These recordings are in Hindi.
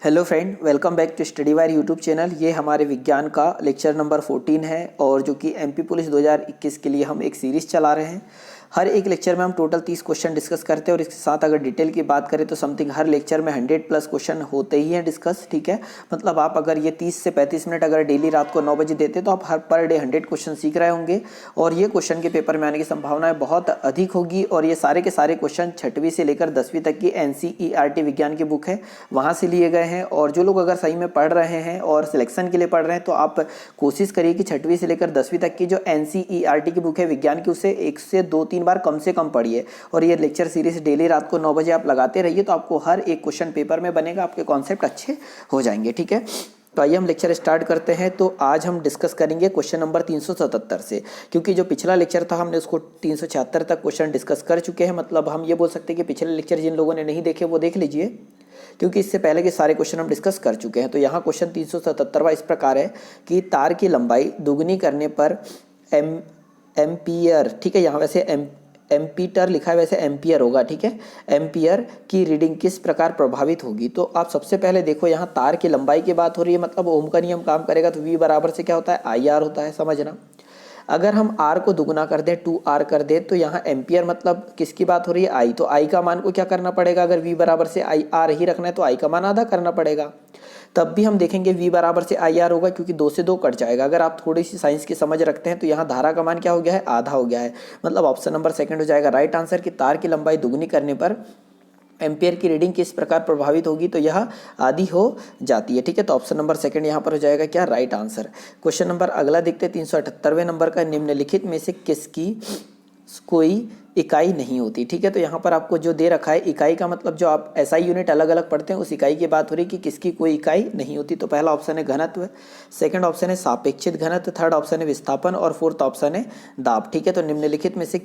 Hello friend, welcome back to Study Wire YouTube channel. ये हमारे विज्ञान का लेक्चर नंबर 14 है और जो कि एमपी पुलिस 2021 के लिए हम एक सीरीज़ चला रहे हैं। हर एक लेक्चर में हम टोटल 30 क्वेश्चन डिस्कस करते हैं और इसके साथ अगर डिटेल की बात करें तो समथिंग हर लेक्चर में 100+ क्वेश्चन होते ही हैं डिस्कस। ठीक है, मतलब आप अगर ये 30 से 35 मिनट अगर डेली रात को 9 बजे देते तो आप हर पर डे 100 क्वेश्चन सीख रहे होंगे और ये क्वेश्चन के पेपर में आने की संभावनाएं बहुत अधिक होगी। और ये सारे के सारे क्वेश्चन 6वीं से लेकर 10वीं तक की NCERT विज्ञान की बुक है, वहाँ से लिए गए हैं। और जो लोग अगर सही में पढ़ रहे हैं और सिलेक्शन के लिए पढ़ रहे हैं तो आप कोशिश करिए कि 6वीं से लेकर 10वीं तक की जो NCERT की बुक है विज्ञान की, उसे 1 से 2-3 बार कम से कम पढ़िए। और ये लेक्चर सीरीज डेली रात को 9 बजे आप लगाते रहिए तो आपको हर एक क्वेश्चन पेपर में बनेगा, आपके कॉन्सेप्ट अच्छे हो जाएंगे। ठीक है, तो आइए हम लेक्चर स्टार्ट करते हैं। तो आज हम डिस्कस करेंगे क्वेश्चन नंबर 377 से, क्योंकि जो पिछला लेक्चर था हमने उसको 376 तक क्वेश्चन डिस्कस कर चुके हैं। मतलब हम ये बोल सकते हैं कि पिछले लेक्चर जिन लोगों ने नहीं देखे वो देख लीजिए, क्योंकि इससे पहले के सारे क्वेश्चन हम डिस्कस कर चुके हैं। तो यहाँ क्वेश्चन 377वां इस प्रकार है कि तार की लंबाई दुगनी करने पर एम्पियर, ठीक है, यहाँ वैसे एम्पीटर लिखा है, वैसे एम्पियर होगा। ठीक है, एम्पियर की रीडिंग किस प्रकार प्रभावित होगी। तो आप सबसे पहले देखो, यहाँ तार की लंबाई की बात हो रही है, मतलब ओम का नियम काम करेगा। तो V बराबर से क्या होता है, IR होता है, समझना। अगर हम R को दुगुना कर दें, 2R कर दें, तो यहाँ एम्पियर मतलब किसकी बात हो रही है, I। तो I का मान को क्या करना पड़ेगा, अगर V बराबर से IR ही रखना है तो I का मान आधा करना पड़ेगा। तब भी हम देखेंगे V बराबर से IR होगा, क्योंकि 2 से 2 कट जाएगा। अगर आप थोड़ी सी साइंस की समझ रखते हैं तो यहाँ धारा का मान क्या हो गया है, आधा हो गया है। मतलब ऑप्शन नंबर सेकंड हो जाएगा राइट आंसर कि तार की लंबाई दुगनी करने पर एम्पियर की रीडिंग किस प्रकार प्रभावित होगी, तो यह आधी हो जाती है। ठीक है, तो ऑप्शन नंबर सेकंड यहाँ पर हो जाएगा क्या, राइट आंसर। क्वेश्चन नंबर अगला देखते हैं 378वें नंबर का। निम्नलिखित में से किसकी कोई इकाई नहीं होती। ठीक है, तो यहाँ पर आपको जो दे रखा है इकाई का मतलब जो आप SI यूनिट अलग अलग पढ़ते हैं उस इकाई की बात हो रही है कि किसकी कोई इकाई नहीं होती। तो पहला ऑप्शन है घनत्व, सेकंड ऑप्शन है सापेक्षित घनत्व, थर्ड ऑप्शन है विस्थापन और फोर्थ ऑप्शन है दाब। ठीक है, तो निम्नलिखित में से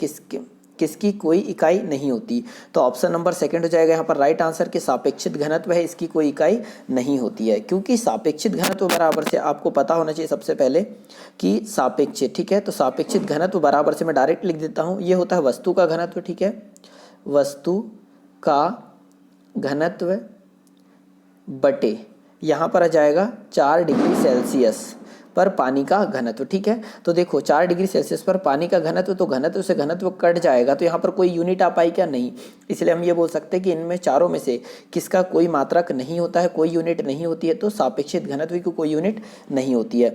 किसकी कोई इकाई नहीं होती। तो ऑप्शन नंबर सेकंड हो जाएगा यहाँ पर राइट आंसर कि सापेक्षित घनत्व है, इसकी कोई इकाई नहीं होती है। क्योंकि सापेक्षित घनत्व बराबर से आपको पता होना चाहिए सबसे पहले कि सापेक्षित, ठीक है, तो सापेक्षित घनत्व बराबर से मैं डायरेक्ट लिख देता हूँ, ये होता है वस्तु का घनत्व। ठीक है, वस्तु का घनत्व बटे यहाँ पर आ जाएगा 4 डिग्री सेल्सियस पर पानी का घनत्व। ठीक है, तो देखो 4 डिग्री सेल्सियस पर पानी का घनत्व, तो घनत्व से घनत्व कट जाएगा, तो यहाँ पर कोई यूनिट आ पाई क्या, नहीं। इसलिए हम ये बोल सकते हैं कि इनमें चारों में से किसका कोई मात्रक नहीं होता है, कोई यूनिट नहीं होती है। तो सापेक्षित घनत्व की कोई यूनिट नहीं होती है।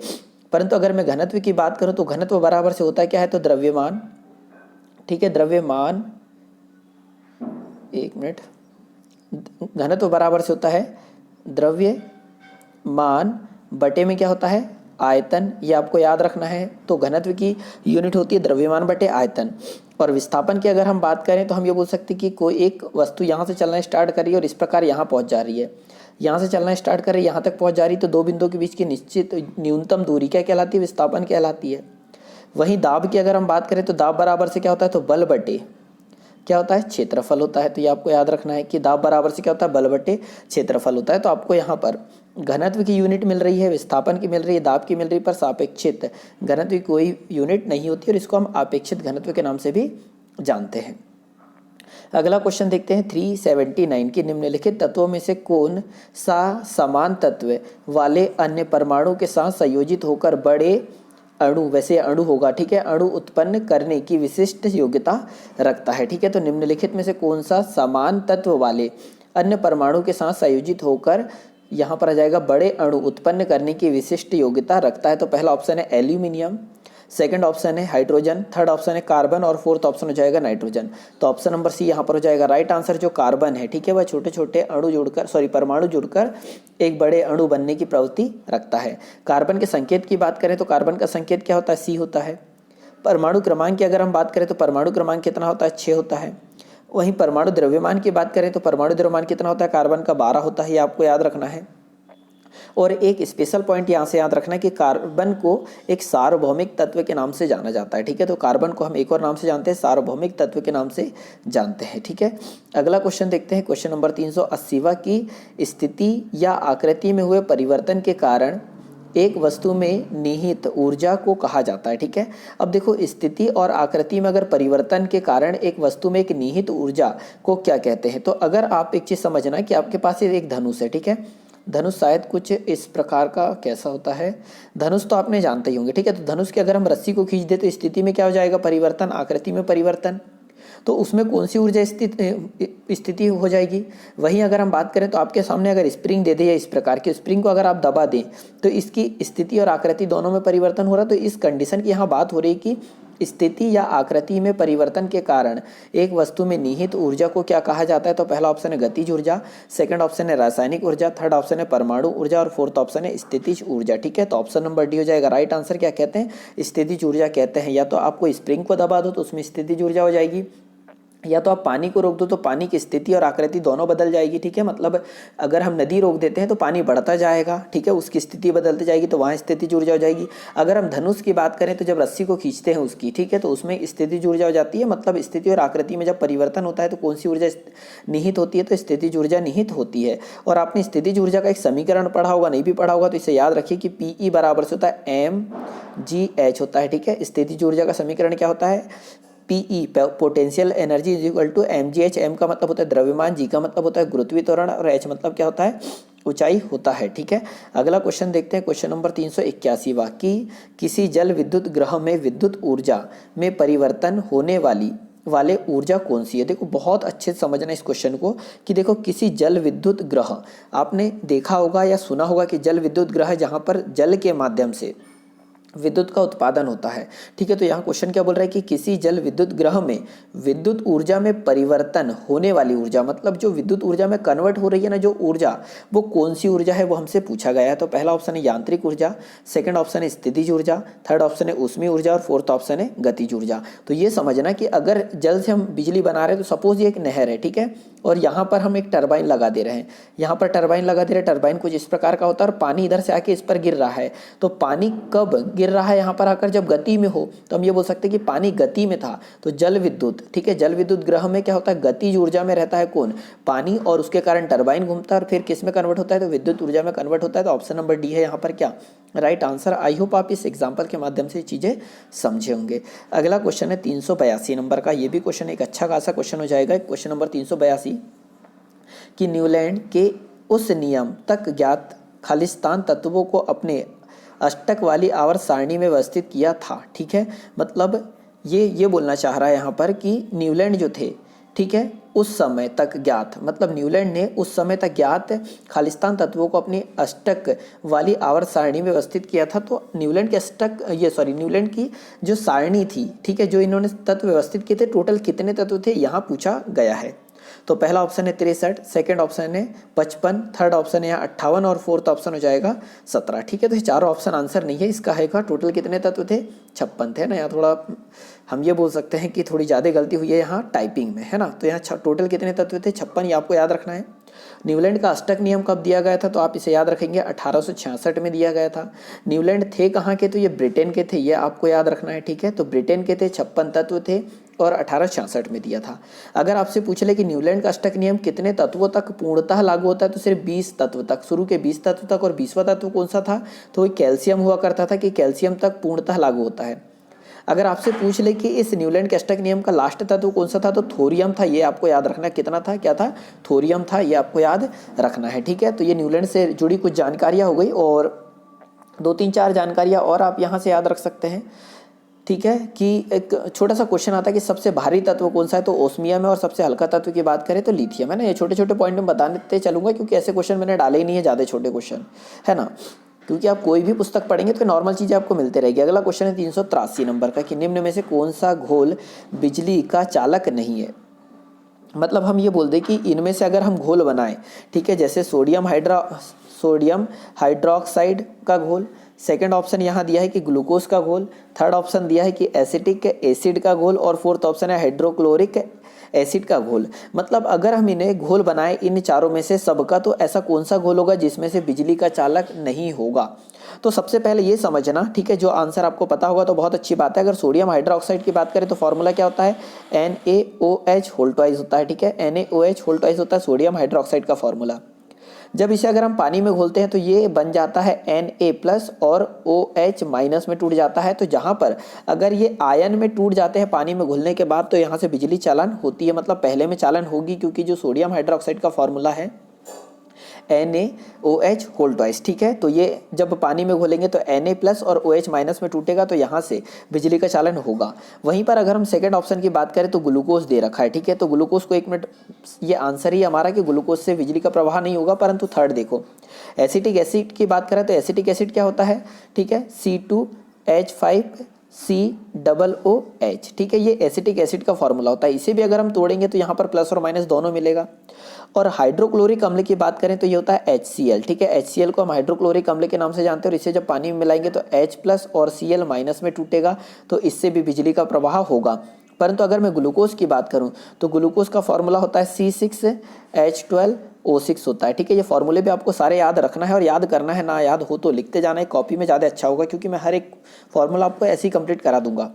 परंतु अगर मैं घनत्व की बात करूँ तो घनत्व बराबर से होता है क्या है, तो द्रव्यमान। ठीक है, द्रव्यमान, एक मिनट, घनत्व बराबर से होता है द्रव्यमान बटे में क्या होता है, आयतन। ये आपको याद रखना है। तो घनत्व की यूनिट होती है द्रव्यमान बटे आयतन। और विस्थापन की अगर हम बात करें तो हम ये बोल सकते हैं कि कोई एक वस्तु यहाँ से चलना स्टार्ट कर रही है और इस प्रकार यहाँ पहुँच जा रही है, यहाँ से चलना स्टार्ट कर रही है, यहाँ तक पहुँच जा रही है, तो दो बिंदुओं के बीच की निश्चित न्यूनतम दूरी क्या कहलाती है, विस्थापन कहलाती है। वहीं दाब की अगर हम बात करें तो दाब बराबर से क्या होता है, तो बल बटे क्या होता है, क्षेत्रफल होता है। तो ये आपको याद रखना है कि दाब बराबर से क्या होता है, बल बटे क्षेत्रफल होता है। तो आपको यहाँ पर घनत्व की यूनिट मिल रही है, विस्थापन की मिल रही है, दाब की मिल रही है, पर सापेक्षित घनत्व की कोई यूनिट नहीं होती और इसको हम आपेक्षित घनत्व के नाम से भी जानते हैं। अगला क्वेश्चन देखते हैं 379 की। निम्नलिखित तत्वों में से कौन सा समान तत्व वाले अन्य परमाणु के साथ संयोजित होकर बड़े अणु, वैसे अणु होगा, ठीक है, अणु उत्पन्न करने की विशिष्ट योग्यता रखता है। ठीक है, तो निम्नलिखित में से कौन सा समान तत्व वाले अन्य परमाणु के साथ संयोजित होकर यहाँ पर आ जाएगा बड़े अणु उत्पन्न करने की विशिष्ट योग्यता रखता है। तो पहला ऑप्शन है एल्यूमिनियम, सेकंड ऑप्शन है हाइड्रोजन, थर्ड ऑप्शन है कार्बन और फोर्थ ऑप्शन हो जाएगा नाइट्रोजन। तो ऑप्शन नंबर सी यहाँ पर हो जाएगा राइट आंसर। जो कार्बन है, ठीक है, वह छोटे छोटे अणु जुड़कर, परमाणु जुड़कर एक बड़े अणु बनने की प्रवृत्ति रखता है। कार्बन के संकेत की बात करें तो कार्बन का संकेत क्या होता है, C होता है। परमाणु क्रमांक की अगर हम बात करें तो परमाणु क्रमांक कितना होता है, 6 होता है। वहीं परमाणु द्रव्यमान की बात करें तो परमाणु द्रव्यमान कितना होता है, कार्बन का 12 होता है। ये आपको याद रखना है। और एक स्पेशल पॉइंट यहाँ से याद रखना है कि कार्बन को एक सार्वभौमिक तत्व के नाम से जाना जाता है। ठीक है, तो कार्बन को हम एक और नाम से जानते हैं, सार्वभौमिक तत्व के नाम से जानते हैं। ठीक है, अगला क्वेश्चन देखते हैं, क्वेश्चन नंबर 380 की। स्थिति या आकृति में हुए परिवर्तन के कारण एक वस्तु में निहित ऊर्जा को कहा जाता है। ठीक है, अब देखो स्थिति और आकृति में अगर परिवर्तन के कारण एक वस्तु में एक निहित ऊर्जा को क्या कहते हैं। तो अगर आप एक चीज समझना कि आपके पास एक धनुष है, ठीक है, धनुष शायद कुछ इस प्रकार का कैसा होता है। धनुष तो आपने जानते ही होंगे, ठीक है। तो धनुष की अगर हम रस्सी को खींच दे तो स्थिति में क्या हो जाएगा, परिवर्तन, आकृति में परिवर्तन। तो उसमें कौन सी ऊर्जा स्थिति हो जाएगी। वहीं अगर हम बात करें तो आपके सामने अगर स्प्रिंग दे दे या इस प्रकार की स्प्रिंग को अगर आप दबा दें तो इसकी स्थिति और आकृति दोनों में परिवर्तन हो रहा है। तो इस कंडीशन की यहाँ बात हो रही है कि स्थिति या आकृति में परिवर्तन के कारण एक वस्तु में निहित ऊर्जा को क्या कहा जाता है। तो पहला ऑप्शन है गतिज ऊर्जा, सेकंड ऑप्शन है रासायनिक ऊर्जा, थर्ड ऑप्शन है परमाणु ऊर्जा और फोर्थ ऑप्शन है स्थितिज ऊर्जा, ठीक है। तो ऑप्शन नंबर डी हो जाएगा राइट आंसर। क्या कहते हैं, स्थितिज ऊर्जा कहते हैं। या तो आपको स्प्रिंग को दबा दो तो उसमें स्थितिज ऊर्जा हो जाएगी, या तो आप पानी को रोक दो तो पानी की स्थिति और आकृति दोनों बदल जाएगी, ठीक है। मतलब अगर हम नदी रोक देते हैं तो पानी बढ़ता जाएगा, ठीक है, उसकी स्थिति बदलती जाएगी, तो वहाँ स्थितिज ऊर्जा हो जाएगी। अगर हम धनुष की बात करें तो जब रस्सी को खींचते हैं उसकी, ठीक है, तो उसमें स्थितिज ऊर्जा हो जाती है। मतलब स्थिति और आकृति में जब परिवर्तन होता है तो कौन सी ऊर्जा निहित होती है, तो स्थितिज ऊर्जा निहित होती है। और आपने स्थितिज ऊर्जा का एक समीकरण पढ़ा होगा, नहीं भी पढ़ा होगा तो इसे याद रखिए कि PE बराबर से होता है mgh होता है, ठीक है। स्थितिज ऊर्जा का समीकरण क्या होता है, PE potential energy is equal to mgh। m का मतलब होता है द्रव्यमान, g का मतलब होता है गुरुत्वीय त्वरण और h मतलब क्या होता है, ऊंचाई होता है, ठीक है। अगला क्वेश्चन देखते हैं, क्वेश्चन नंबर 381 कि किसी जल विद्युत ग्रह में विद्युत ऊर्जा में परिवर्तन होने वाले ऊर्जा कौन सी है। देखो बहुत अच्छे से समझना इस क्वेश्चन को कि देखो किसी जल विद्युत ग्रह, आपने देखा होगा या सुना होगा कि जल विद्युत ग्रह जहाँ पर जल के माध्यम से विद्युत का उत्पादन होता है, ठीक है। तो यहाँ क्वेश्चन क्या बोल रहा है कि किसी जल विद्युत ग्रह में विद्युत ऊर्जा में परिवर्तन होने वाली ऊर्जा, मतलब जो विद्युत ऊर्जा में कन्वर्ट हो रही है ना जो ऊर्जा, वो कौन सी ऊर्जा है, वो हमसे पूछा गया है। तो पहला ऑप्शन है यांत्रिक ऊर्जा, सेकंड ऑप्शन है स्थितिज ऊर्जा, थर्ड ऑप्शन है ऊष्मीय ऊर्जा और फोर्थ ऑप्शन है गतिज ऊर्जा। तो ये समझना कि अगर जल से हम बिजली बना रहे हैं तो सपोज ये एक नहर है, ठीक है, और यहाँ पर हम एक टरबाइन लगा दे रहे हैं, यहाँ पर टरबाइन लगा दे रहे हैं। टरबाइन कुछ इस प्रकार का होता है और पानी इधर से आके इस पर गिर रहा है। तो पानी कब गिर रहा है यहाँ पर आकर, जब गति में हो, तो हम ये बोल सकते हैं कि पानी गति में था। तो जल विद्युत, ठीक है, जल विद्युत ग्रह में क्या होता है, गतिज ऊर्जा में रहता है कौन, पानी, और उसके कारण टरबाइन घूमता है और फिर किस में कन्वर्ट होता है, तो विद्युत ऊर्जा में कन्वर्ट होता है। तो ऑप्शन नंबर डी है यहाँ पर क्या राइट आंसर। आई होप आप इस एग्जाम्पल के माध्यम से चीजें समझे होंगे। अगला क्वेश्चन है 382 नंबर का, ये भी क्वेश्चन एक अच्छा खासा क्वेश्चन हो जाएगा। क्वेश्चन नंबर 382 कि न्यूलैंड के उस नियम तक ज्ञात खालिस्तान तत्वों को अपने अष्टक वाली आवर्त सारणी में व्यवस्थित किया था, ठीक है। मतलब ये बोलना चाह रहा है यहाँ पर कि न्यूलैंड जो थे, ठीक है, उस समय तक ज्ञात, मतलब न्यूलैंड ने उस समय तक ज्ञात खालिस्तान तत्वों को अपनी अष्टक वाली आवर्त सारणी में व्यवस्थित किया था। तो न्यूलैंड के न्यूलैंड की जो सारणी थी, ठीक है, जो इन्होंने तत्व व्यवस्थित किए थे, टोटल कितने तत्व थे यहाँ पूछा गया है। तो पहला ऑप्शन है 63, सेकंड ऑप्शन है 55, थर्ड ऑप्शन है यहाँ 58 और फोर्थ ऑप्शन हो जाएगा 17, ठीक है। तो ये चारों ऑप्शन आंसर नहीं है इसका, है टोटल कितने तत्व थे, 56 थे ना। यहाँ थोड़ा हम ये बोल सकते हैं कि थोड़ी ज़्यादा गलती हुई है यहाँ टाइपिंग में, है ना। तो यहाँ टोटल कितने तत्व थे, 56, ये आपको याद रखना है। न्यूलैंड का अष्टक नियम कब दिया गया था, तो आप इसे याद रखेंगे 1866 में दिया गया था। न्यूलैंड थे कहाँ के, तो ये ब्रिटेन के थे, ये आपको याद रखना है, ठीक है। तो ब्रिटेन के थे, 56 तत्व थे और 1866 में दिया था। अगर आपसे पूछ ले कि न्यूलैंड का अष्टक नियम कितने तत्वों तक पूर्णतः लागू होता है, तो सिर्फ 20 तत्व तक, शुरू के 20 तत्व तक। और 20वां तत्व कौन सा था, तो वो कैल्शियम हुआ करता था कि कैल्शियम तक पूर्णतः लागू होता है। अगर आपसे पूछ ले कि इस न्यूलैंड के अष्टक नियम का लास्ट तत्व कौन सा था, तो थोरियम था, ये आपको याद रखना है। कितना था, क्या था, थोरियम था, ये आपको याद रखना है, ठीक है। तो ये न्यूलैंड से जुड़ी कुछ जानकारियाँ हो गई, और 2-3-4 जानकारियाँ और आप यहाँ से याद रख सकते हैं, ठीक है। कि एक छोटा सा क्वेश्चन आता है कि सबसे भारी तत्व कौन सा है, तो ओस्मियम है, और सबसे हल्का तत्व की बात करें तो लिथियम है ना। ये छोटे छोटे पॉइंट में बताते चलूंगा क्योंकि ऐसे क्वेश्चन मैंने डाले ही नहीं है ज़्यादा छोटे क्वेश्चन, है ना, क्योंकि आप कोई भी पुस्तक पढ़ेंगे तो नॉर्मल चीज़ें आपको मिलते रहेगी। अगला क्वेश्चन है 383 नंबर का कि निम्न में से कौन सा घोल बिजली का चालक नहीं है। मतलब हम ये बोल दें कि इनमें से अगर हम घोल बनाएं, ठीक है, जैसे सोडियम हाइड्रोक्साइड का घोल, सेकंड ऑप्शन यहाँ दिया है कि ग्लूकोज का घोल, थर्ड ऑप्शन दिया है कि एसिटिक एसिड का घोल, और फोर्थ ऑप्शन है हाइड्रोक्लोरिक एसिड का घोल। मतलब अगर हम इन्हें घोल बनाएं इन चारों में से सबका, तो ऐसा कौन सा घोल होगा जिसमें से बिजली का चालक नहीं होगा। तो सबसे पहले ये समझना, ठीक है, जो आंसर आपको पता होगा तो बहुत अच्छी बात है। अगर सोडियम हाइड्रोक्साइड की बात करें तो फॉर्मूला क्या होता है, NaOH होल ट्वाइस होता है, ठीक है, NaOH होल ट्वाइस होता है सोडियम हाइड्रोक्साइड का फॉर्मूला। जब इसे अगर हम पानी में घोलते हैं तो ये बन जाता है Na+ और OH- में टूट जाता है। तो जहाँ पर अगर ये आयन में टूट जाते हैं पानी में घुलने के बाद, तो यहाँ से बिजली चालन होती है, मतलब पहले में चालन होगी, क्योंकि जो सोडियम हाइड्रोक्साइड का फॉर्मूला है NaOH होल ट्वाइस, ठीक है। तो ये जब पानी में घोलेंगे तो Na प्लस और OH माइनस में टूटेगा, तो यहाँ से बिजली का चालन होगा। वहीं पर अगर हम सेकंड ऑप्शन की बात करें तो ग्लूकोज दे रखा है, ठीक है। तो ग्लूकोज को 1 मिनट, ये आंसर ही हमारा कि ग्लूकोज से बिजली का प्रवाह नहीं होगा। परंतु थर्ड देखो, एसिटिक एसिड की बात करें तो एसिटिक एसिड क्या होता है, ठीक है, C2H5COOH, ठीक है। ये एसिटिक एसिड का फॉर्मूला होता है। इसे भी अगर हम तोड़ेंगे तो यहाँ पर प्लस और माइनस दोनों मिलेगा। और हाइड्रोक्लोरिक अम्ल की बात करें तो ये होता है HCl, ठीक है। HCl को हम हाइड्रोक्लोरिक अम्ल के नाम से जानते हैं। और इसे जब पानी में मिलाएंगे तो H प्लस और Cl माइनस में टूटेगा, तो इससे भी बिजली का प्रवाह होगा। परंतु अगर मैं ग्लूकोज की बात करूं तो ग्लूकोज का फॉर्मूला होता है C6H12O6 होता है, ठीक है। ये फॉर्मूले भी आपको सारे याद रखना है और याद करना है, ना याद हो तो लिखते जाना है कॉपी में, ज़्यादा अच्छा होगा, क्योंकि मैं हर एक फॉर्मूला आपको ऐसे ही कंप्लीट करा दूंगा।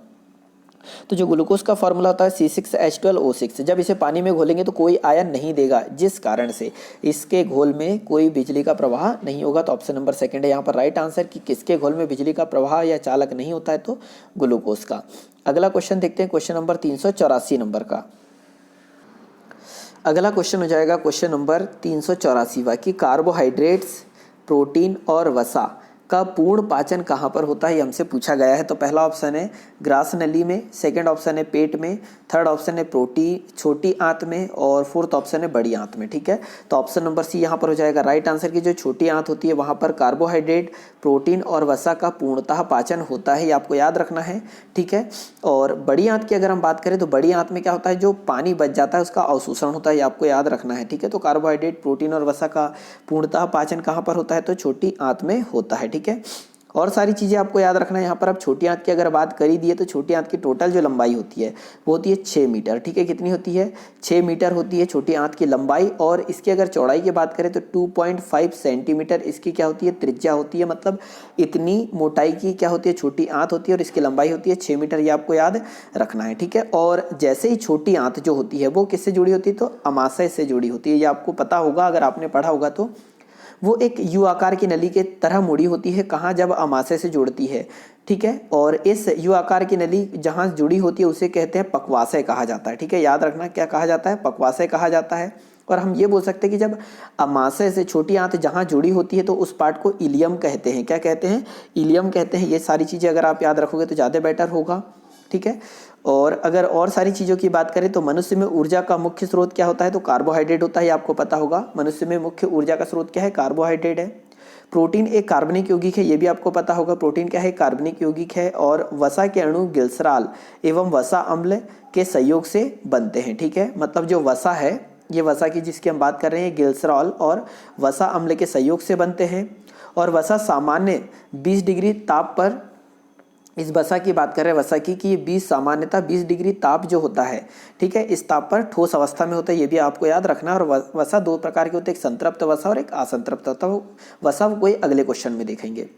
तो जो ग्लूकोज का फॉर्मूला होता है C6H12O6, जब इसे पानी में घोलेंगे तो कोई आयन नहीं देगा, जिस कारण से इसके घोल में कोई बिजली का प्रवाह नहीं होगा। तो ऑप्शन नंबर सेकंड है यहाँ पर राइट आंसर कि किसके घोल में बिजली का प्रवाह या चालक नहीं होता है, तो ग्लूकोज का। अगला क्वेश्चन देखते हैं, क्वेश्चन नंबर 384 नंबर का। अगला क्वेश्चन हो जाएगा क्वेश्चन नंबर 384वां कि कार्बोहाइड्रेट्स, प्रोटीन और वसा का पूर्ण पाचन कहाँ पर होता है, ये हमसे पूछा गया है। तो पहला ऑप्शन है ग्रास नली में, सेकंड ऑप्शन है पेट में, थर्ड ऑप्शन है छोटी आंत में, और फोर्थ ऑप्शन है बड़ी आंत में, ठीक है। तो ऑप्शन नंबर सी यहाँ पर हो जाएगा राइट आंसर की जो छोटी आंत होती है वहाँ पर कार्बोहाइड्रेट, प्रोटीन और वसा का पूर्णतः पाचन होता है, ये आपको याद रखना है, ठीक है। और बड़ी आंत की अगर हम बात करें तो बड़ी आंत में क्या होता है, जो पानी बच जाता है उसका अवशोषण होता है, ये आपको याद रखना है, ठीक है। तो कार्बोहाइड्रेट, प्रोटीन और वसा का पूर्णतः पाचन कहाँ पर होता है, तो छोटी आंत में होता है, ठीक है। और सारी चीज़ें आपको याद रखना है। यहाँ पर अब छोटी आंत की अगर बात कर ही दी है तो छोटी आंत की टोटल जो लंबाई होती है वो होती है 6 मीटर, ठीक है। कितनी होती है, 6 मीटर होती है छोटी आंत की लंबाई। और इसकी अगर चौड़ाई की बात करें तो 2.5 सेंटीमीटर इसकी क्या होती है, त्रिज्या होती है। मतलब इतनी मोटाई की क्या होती है, छोटी आंत होती है, और इसकी लंबाई होती है 6 मीटर, ये आपको याद रखना है, ठीक है। और जैसे ही छोटी आंत जो होती है वो किससे जुड़ी होती है, तो अमाशय से जुड़ी होती है, ये आपको पता होगा अगर आपने पढ़ा होगा तो। वो एक यू आकार की नली के तरह मुड़ी होती है, कहाँ, जब अमाशय से जुड़ती है, ठीक है। और इस यू आकार की नली जहाँ जुड़ी होती है उसे कहते हैं पक्वाशय कहा जाता है, ठीक है। याद रखना क्या कहा जाता है, पक्वाशय कहा जाता है। और हम ये बोल सकते हैं कि जब अमाशय से छोटी आंत जहाँ जुड़ी होती है तो उस पार्ट को इलियम कहते हैं। क्या कहते हैं, इलियम कहते हैं। ये सारी चीज़ें अगर आप याद रखोगे तो ज़्यादा बेटर होगा, ठीक है। और अगर और सारी चीज़ों की बात करें तो मनुष्य में ऊर्जा का मुख्य स्रोत क्या होता है, तो कार्बोहाइड्रेट होता है, ये आपको पता होगा। मनुष्य में मुख्य ऊर्जा का स्रोत क्या है, कार्बोहाइड्रेट है। प्रोटीन एक कार्बनिक यौगिक है, ये भी आपको पता होगा। प्रोटीन क्या है, कार्बनिक यौगिक है। और वसा के अणु ग्लिसरॉल एवं वसा अम्ल के सहयोग से बनते हैं, ठीक है। मतलब जो वसा है, ये वसा की जिसकी हम बात कर रहे हैं, ग्लिसरॉल और वसा अम्ल के सहयोग से बनते हैं। और वसा सामान्य 20 डिग्री ताप पर, इस वसा की बात कर रहे हैं, वसा की कि ये 20 डिग्री ताप जो होता है, ठीक है, इस ताप पर ठोस अवस्था में होता है, ये भी आपको याद रखना है। और वसा 2 प्रकार के होते हैं, एक संतृप्त वसा और एक असंतृप्त वसा। वो कोई अगले क्वेश्चन में देखेंगे।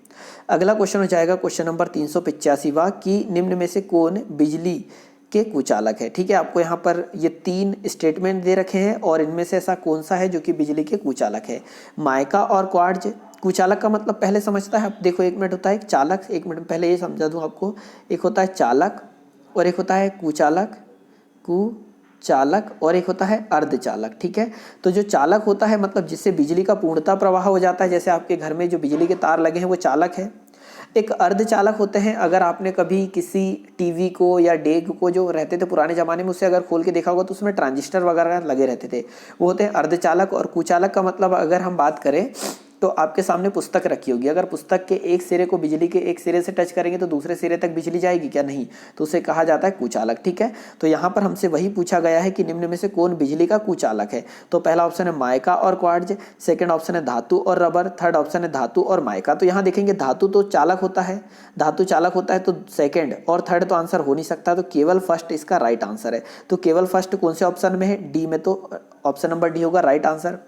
अगला क्वेश्चन हो जाएगा क्वेश्चन नंबर 385वां कि निम्न में से कौन बिजली के कुचालक है, ठीक है। आपको यहाँ पर ये 3 स्टेटमेंट दे रखे हैं और इनमें से ऐसा कौन सा है जो कि बिजली के कुचालक है। माइका और क्वार्ट्ज। कुचालक का मतलब पहले समझता है, अब देखो 1 मिनट होता है एक चालक, 1 मिनट पहले ये समझा दूं आपको। एक होता है चालक और एक होता है कुचालक, और एक होता है अर्धचालक, ठीक है। तो जो चालक होता है मतलब जिससे बिजली का पूर्णतः प्रवाह हो जाता है, जैसे आपके घर में जो बिजली के तार लगे हैं वो चालक है। एक अर्धचालक होते हैं, अगर आपने कभी किसी टीवी को या डेग को जो रहते थे पुराने ज़माने में, उसे अगर खोल के देखा होगा तो उसमें ट्रांजिस्टर वगैरह लगे रहते थे, वो होते हैं अर्धचालक। और कुचालक का मतलब अगर हम बात करें तो आपके सामने पुस्तक रखी होगी, अगर पुस्तक के एक सिरे को बिजली के एक सिरे से टच करेंगे तो दूसरे सिरे तक बिजली जाएगी क्या, नहीं, तो उसे कहा जाता है कुचालक, ठीक है। तो यहाँ पर हमसे वही पूछा गया है कि निम्न में से कौन बिजली का कुचालक है। तो पहला ऑप्शन है माइका और क्वार्ट्ज, सेकंड ऑप्शन है धातु और रबर, थर्ड ऑप्शन है धातु और माइका। तो यहाँ देखेंगे धातु तो चालक होता है, धातु चालक होता है, तो सेकंड और थर्ड तो आंसर हो नहीं सकता, तो केवल फर्स्ट इसका राइट आंसर है। तो केवल फर्स्ट कौन से ऑप्शन में है, डी में, तो ऑप्शन नंबर डी होगा राइट आंसर।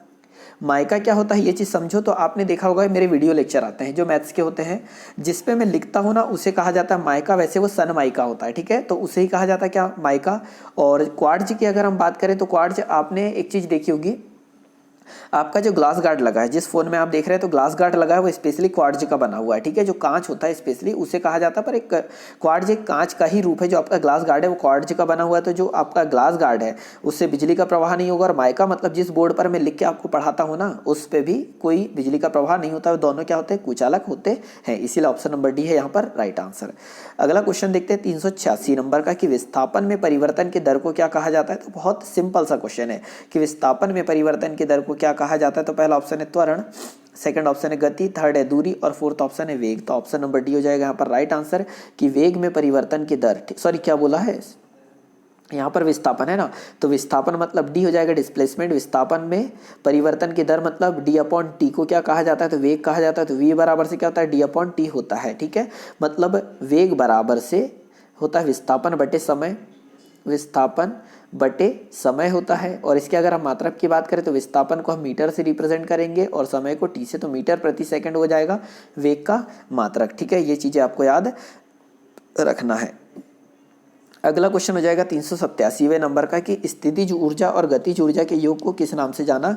माइका क्या होता है ये चीज़ समझो, तो आपने देखा होगा मेरे वीडियो लेक्चर आते हैं जो मैथ्स के होते हैं, जिस पे मैं लिखता हूँ ना उसे कहा जाता है माइका, वैसे वो सन माइका होता है, ठीक है, तो उसे ही कहा जाता है क्या, माइका। और क्वार्ट्ज की अगर हम बात करें तो क्वार्ट्ज आपने एक चीज़ देखी होगी, आपका जो ग्लास गार्ड लगा है, जिस फोन में आप देख रहे हैं तो ग्लास गार्ड लगा है वो स्पेशली क्वार्ट्ज का बना हुआ है, ठीक है। जो कांच होता है स्पेशली उसे कहा जाता है, पर एक क्वार्ट्ज एक कांच का ही रूप है। जो आपका ग्लास गार्ड है वो क्वार्ट्ज का बना हुआ है। तो जो आपका ग्लास गार्ड है उससे बिजली का प्रवाह नहीं होगा। और माइका मतलब जिस बोर्ड पर मैं लिख के आपको पढ़ाता हूँ ना, उस पर भी कोई बिजली का प्रवाह नहीं होता है। दोनों क्या होते हैं, कुचालक होते हैं। इसीलिए ऑप्शन नंबर डी है यहाँ पर राइट आंसर। अगला क्वेश्चन देखते हैं 386 नंबर का, कि विस्थापन में परिवर्तन की दर को क्या कहा जाता है। तो बहुत सिंपल सा क्वेश्चन है कि विस्थापन में परिवर्तन की दर को क्या कहा जाता है। तो पहला ऑप्शन है त्वरण, सेकंड ऑप्शन है गति, थर्ड है दूरी और फोर्थ ऑप्शन है वेग। तो ऑप्शन नंबर डी हो जाएगा यहाँ पर राइट आंसर, कि वेग में परिवर्तन की दर, सॉरी क्या बोला है यहाँ पर, विस्थापन है ना, तो विस्थापन मतलब डी हो जाएगा डिस्प्लेसमेंट। विस्थापन में परिवर्तन की दर मतलब डी अपॉन टी को क्या कहा जाता है, तो वेग कहा जाता है। तो वी बराबर से क्या होता है, डी अपॉन टी होता है, ठीक है। मतलब वेग बराबर से होता है विस्थापन बटे समय, विस्थापन बटे समय होता है। और इसके अगर हम मात्रक की बात करें तो विस्थापन को हम मीटर से रिप्रेजेंट करेंगे और समय को टी से, तो मीटर प्रति सेकंड हो जाएगा वेग का मात्रक, ठीक है। ये चीज़ें आपको याद रखना है। अगला क्वेश्चन हो जाएगा 387वें नंबर का, कि स्थितिज ऊर्जा और गतिज ऊर्जा के योग को किस नाम से जाना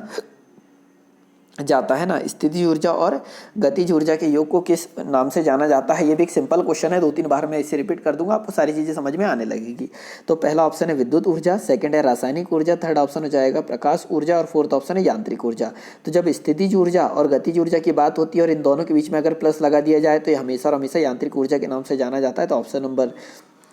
जाता है ना। स्थितिज ऊर्जा और गतिज ऊर्जा के योग को किस नाम से जाना जाता है। ये भी एक सिंपल क्वेश्चन है, 2-3 बार मैं इसे रिपीट कर दूंगा, आपको सारी चीज़ें समझ में आने लगेगी। तो पहला ऑप्शन है विद्युत ऊर्जा, सेकंड है रासायनिक ऊर्जा, थर्ड ऑप्शन हो जाएगा प्रकाश ऊर्जा और फोर्थ ऑप्शन है यांत्रिक ऊर्जा। तो जब स्थितिज ऊर्जा और गतिज ऊर्जा की बात होती है और इन दोनों के बीच में अगर प्लस लगा दिया जाए तो ये हमेशा और हमेशा यांत्रिक ऊर्जा के नाम से जाना जाता है। तो ऑप्शन नंबर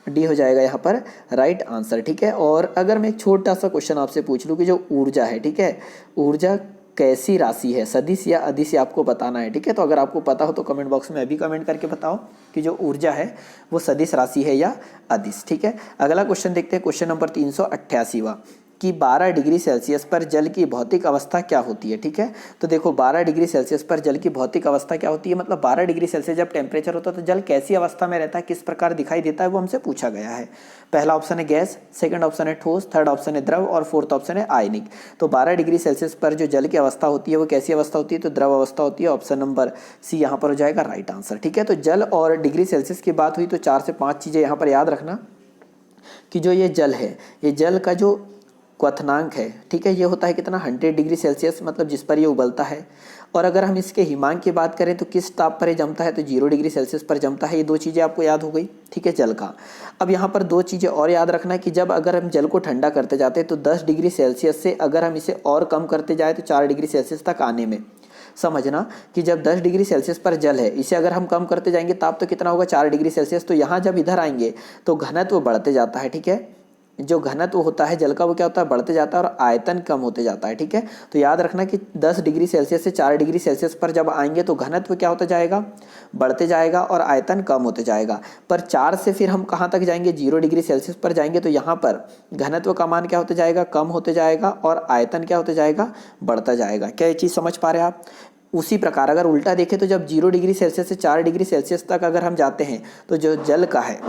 डी हो जाएगा यहाँ पर राइट आंसर, ठीक है। और अगर मैं एक छोटा सा क्वेश्चन आपसे पूछ लूँ कि जो ऊर्जा है, ठीक है, ऊर्जा कैसी राशि है, सदिश या अदिश, आपको बताना है, ठीक है। तो अगर आपको पता हो तो कमेंट बॉक्स में अभी कमेंट करके बताओ कि जो ऊर्जा है वो सदिश राशि है या अदिश, ठीक है। अगला क्वेश्चन देखते हैं, क्वेश्चन नंबर 388वां, कि 12 डिग्री सेल्सियस पर जल की भौतिक अवस्था क्या होती है, ठीक है। तो देखो 12 डिग्री सेल्सियस पर जल की भौतिक अवस्था क्या होती है, मतलब 12 डिग्री सेल्सियस जब टेम्परेचर होता है तो जल कैसी अवस्था में रहता है, किस प्रकार दिखाई देता है, वो हमसे पूछा गया है। पहला ऑप्शन है गैस, सेकंड ऑप्शन है ठोस, थर्ड ऑप्शन है द्रव और फोर्थ ऑप्शन है आयनिक। तो 12 डिग्री सेल्सियस पर जो जल की अवस्था होती है वो कैसी अवस्था होती है, तो द्रव अवस्था होती है। ऑप्शन नंबर सी यहाँ पर हो जाएगा राइट आंसर, ठीक है। तो जल और डिग्री सेल्सियस की बात हुई तो 4 से 5 चीज़ें यहाँ पर याद रखना, कि जो ये जल है, ये जल का जो क्वथनांक है, ठीक है, ये होता है कितना, 100 डिग्री सेल्सियस, मतलब जिस पर ये उबलता है। और अगर हम इसके हिमांक की बात करें तो किस ताप पर ये जमता है, तो 0 डिग्री सेल्सियस पर जमता है। ये 2 चीज़ें आपको याद हो गई, ठीक है, जल का। अब यहाँ पर 2 चीज़ें और याद रखना है कि जब अगर हम जल को ठंडा करते जाते हैं तो 10 डिग्री सेल्सियस से अगर हम इसे और कम करते जाए तो 4 डिग्री सेल्सियस तक आने में, समझना कि जब 10 डिग्री सेल्सियस पर जल है, इसे अगर हम कम करते जाएंगे ताप तो कितना होगा, 4 डिग्री सेल्सियस। तो यहाँ जब इधर आएंगे तो घनत्व बढ़ते जाता है, ठीक है। जो घनत्व होता है जल का वो क्या होता है, बढ़ते जाता है और आयतन कम होते जाता है, ठीक है। तो याद रखना कि 10 डिग्री सेल्सियस से 4 डिग्री सेल्सियस पर जब आएंगे तो घनत्व क्या होता जाएगा, बढ़ते जाएगा और आयतन कम होते जाएगा। पर 4 से फिर हम कहाँ तक जाएंगे, 0 डिग्री सेल्सियस पर जाएंगे तो यहाँ पर घनत्व का मान क्या होते जाएगा, कम होते जाएगा और आयतन क्या होते जाएगा, बढ़ता जाएगा। क्या ये चीज़ समझ पा रहे हैं आप। उसी प्रकार अगर उल्टा देखें तो जब 0 डिग्री सेल्सियस से 4 डिग्री सेल्सियस तक अगर हम जाते हैं तो जो जल का है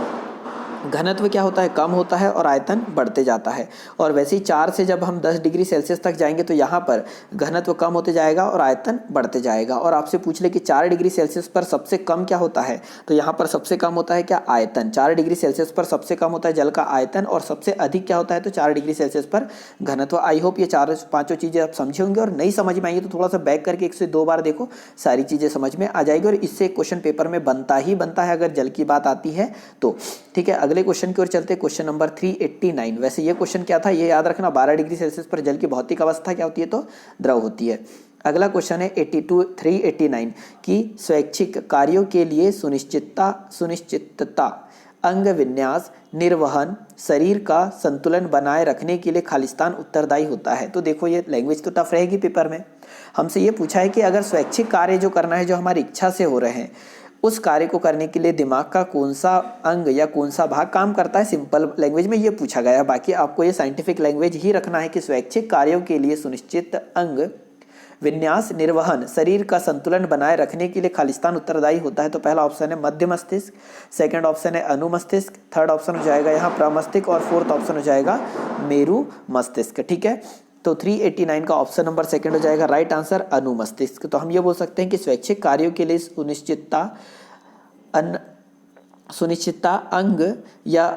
घनत्व क्या होता है, कम होता है और आयतन बढ़ते जाता है। और वैसे ही 4 से जब हम 10 डिग्री सेल्सियस तक जाएंगे तो यहाँ पर घनत्व कम होते जाएगा और आयतन बढ़ते जाएगा। और आपसे पूछ ले कि 4 डिग्री सेल्सियस पर सबसे कम क्या होता है, तो यहाँ पर सबसे कम होता है क्या, आयतन। 4 डिग्री सेल्सियस पर सबसे कम होता है जल का आयतन और सबसे अधिक क्या होता है, तो 4 डिग्री सेल्सियस पर घनत्व। आई होप ये 4-5 चीज़ें आप समझे होंगे, और नहीं समझ में आएंगे तो थोड़ा सा बैक करके 1 से 2 बार देखो, सारी चीज़ें समझ में आ जाएगी। और इससे क्वेश्चन पेपर में बनता ही बनता है अगर जल की बात आती है तो, ठीक है। अगले क्वेश्चन की ओर चलते, क्वेश्चन नंबर 389। वैसे ये क्वेश्चन क्या था, ये याद रखना, 12 डिग्री सेल्सियस पर जल की भौतिक अवस्था क्या होती है, तो द्रव होती है। अगला क्वेश्चन है 389 की स्वैच्छिक कार्यों के लिए सुनिश्चितता अंग विन्यास निर्वहन शरीर का संतुलन बनाए रखने के लिए खालिस्तान उत्तरदायी होता है। तो देखो ये लैंग्वेज तो टफ रहेगी पेपर में। हमसे ये पूछा है कि अगर स्वैच्छिक कार्य जो करना है, जो हमारी इच्छा से हो रहे हैं, उस कार्य को करने के लिए दिमाग का कौन सा अंग या कौन सा भाग काम करता है। सिंपल लैंग्वेज में ये पूछा गया है, बाकी आपको ये साइंटिफिक लैंग्वेज ही रखना है कि स्वैच्छिक कार्यों के लिए सुनिश्चित अंग विन्यास निर्वहन शरीर का संतुलन बनाए रखने के लिए खालिस्तान उत्तरदायी होता है। तो पहला ऑप्शन है मध्य मस्तिष्क, सेकंड ऑप्शन है अनुमस्तिष्क, थर्ड ऑप्शन हो जाएगा यहाँ प्रमस्तिष्क और फोर्थ ऑप्शन हो जाएगा मेरु मस्तिष्क, ठीक है। तो 389 का ऑप्शन नंबर सेकंड हो जाएगा राइट आंसर, अनुमस्तिष्क। तो हम ये बोल सकते हैं कि स्वैच्छिक कार्यों के लिए सुनिश्चितता अंग या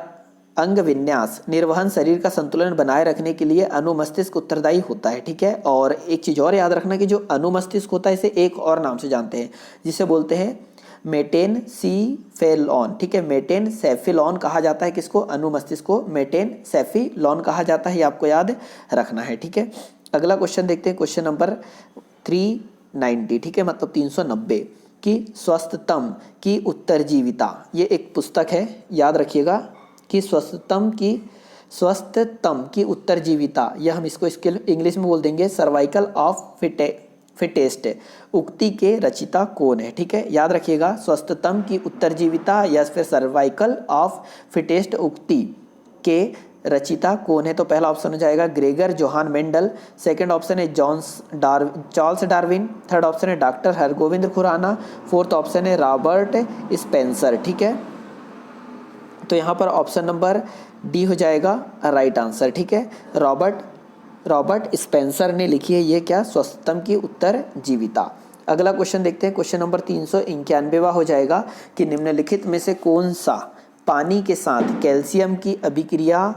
अंग विन्यास निर्वहन शरीर का संतुलन बनाए रखने के लिए अनुमस्तिष्क उत्तरदायी होता है, ठीक है। और एक चीज और याद रखना कि जो अनुमस्तिष्क होता है इसे एक और नाम से जानते हैं जिसे बोलते हैं मेटेनसेफेलॉन, ठीक है। मेटेनसेफेलॉन कहा जाता है किसको, अनुमस्तिष्क को मेटेनसेफेलॉन कहा जाता है, ये आपको याद रखना है, ठीक है। अगला क्वेश्चन देखते हैं, क्वेश्चन नंबर 390, ठीक है, मतलब 390 कि स्वस्थतम की उत्तरजीविता, ये एक पुस्तक है, याद रखिएगा कि स्वस्थतम की उत्तरजीविता, यह हम इसको इसके इंग्लिश में बोल देंगे सर्वाइकल ऑफ फिटेस्ट, उक्ति के रचिता कौन है, ठीक है। याद रखिएगा स्वस्थतम की उत्तरजीविता या फिर सर्वाइकल ऑफ फिटेस्ट उक्ति के रचिता कौन है, तो पहला ऑप्शन हो जाएगा Gregor Johann Mendel, second option है चार्ल्स डार्विन, थर्ड ऑप्शन है doctor Hargobind Khorana, fourth option है रॉबर्ट स्पेंसर, ठीक है। तो यहाँ पर ऑप्शन नंबर डी हो जाएगा राइट आंसर, ठीक है। रॉबर्ट स्पेंसर ने लिखी है ये क्या, स्वस्थतम की उत्तरजीविता। अगला क्वेश्चन देखते हैं, क्वेश्चन नंबर 391 हो जाएगा कि निम्नलिखित में से कौन सा पानी के साथ कैल्शियम की अभिक्रिया